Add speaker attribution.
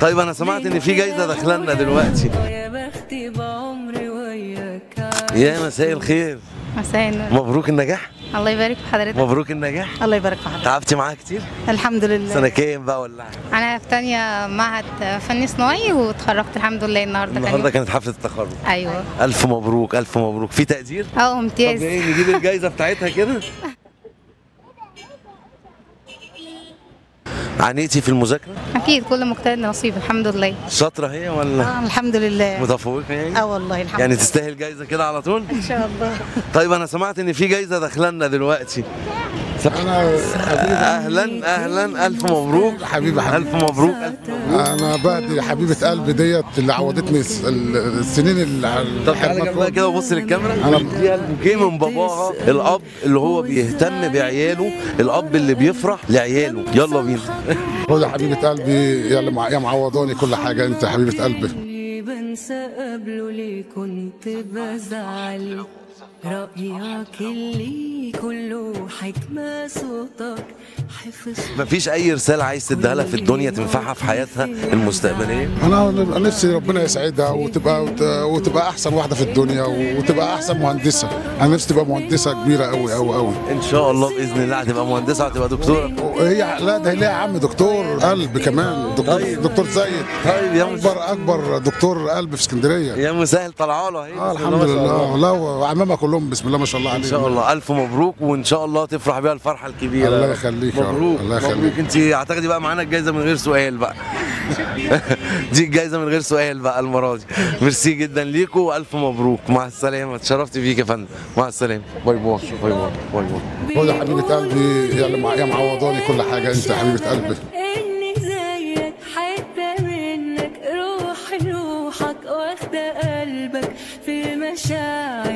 Speaker 1: طيب انا سمعت ان في جايزه داخلنا دلوقتي. يا مساء الخير.
Speaker 2: مساء النور.
Speaker 1: مبروك النجاح.
Speaker 2: الله يبارك في حضرتك.
Speaker 1: مبروك النجاح.
Speaker 2: الله يبارك في حضرتك.
Speaker 1: تعبتي معاها كتير؟
Speaker 2: الحمد لله.
Speaker 1: سنه كام بقى ولا؟
Speaker 2: انا في تانية معهد فني صناعي واتخرجت الحمد لله النهارده
Speaker 1: كانت حفله التخرج.
Speaker 2: ايوه.
Speaker 1: الف مبروك الف مبروك. في تقدير؟
Speaker 2: امتياز.
Speaker 1: طب ايه نجيب الجايزه بتاعتها كده؟ عانيتي في المذاكره؟
Speaker 2: اكيد كل مجتهد نصيب الحمد لله.
Speaker 1: شاطره هي ولا؟
Speaker 2: الحمد لله.
Speaker 1: متفوقه يعني؟
Speaker 2: والله الحمد
Speaker 1: يعني
Speaker 2: لله.
Speaker 1: تستاهل جايزه كده على طول؟
Speaker 2: ان شاء الله.
Speaker 1: طيب انا سمعت ان في جايزه داخلنا دلوقتي.
Speaker 3: انا
Speaker 1: اهلا الف مبروك
Speaker 3: حبيبي
Speaker 1: الف مبروك الف مبروك.
Speaker 3: انا بهدي حبيبه قلبي ديت اللي عوضتني السنين اللي
Speaker 1: طب تعالى جنبها كده وبص للكاميرا. انا بديها البوكيه من باباها، الاب اللي هو بيهتم بعياله، الاب اللي بيفرح لعياله. يلا بينا.
Speaker 3: خد يا حبيبه قلبي يا معوضاني كل حاجه، انت حبيبه قلبي.
Speaker 4: بنسى قبله ليه كنت بزعل، رأيك اللي كله حكمة صوتك حفظ.
Speaker 1: مفيش أي رسالة عايز تديها لها في الدنيا تنفعها في حياتها المستقبلية؟
Speaker 3: أنا نفسي ربنا يسعدها وتبقى أحسن واحدة في الدنيا وتبقى أحسن مهندسة. أنا نفسي تبقى مهندسة كبيرة أوي أوي أوي.
Speaker 1: إن شاء الله بإذن الله هتبقى مهندسة وهتبقى دكتورة.
Speaker 3: لا ده ليها عم دكتور قلب كمان، دكتور سيد.
Speaker 1: طيب يا
Speaker 3: أكبر دكتور قلب في اسكندرية.
Speaker 1: يا مسهل طلعوا له اهي.
Speaker 3: الحمد لله. لا وعمامها كلهم بسم الله ما شاء الله عليهم.
Speaker 1: ان شاء الله الف مبروك وان شاء الله تفرح بيها الفرحه الكبيره.
Speaker 3: الله يخليك.
Speaker 1: مبروك.
Speaker 3: الله يخليك.
Speaker 1: مبروك. انت هتاخدي بقى معانا الجايزه من غير سؤال بقى. دي الجايزه من غير سؤال بقى المره دي. ميرسي جدا ليكم والف مبروك. مع السلامه. اتشرفت بيك يا فندم. مع السلامه. باي باي باي باي باي باي.
Speaker 3: خد يا حبيبه قلبي يا معوضاني كل حاجه، انت حبيبه قلبي.
Speaker 4: اني زيك حته منك، روحك واخده قلبك في مشاعر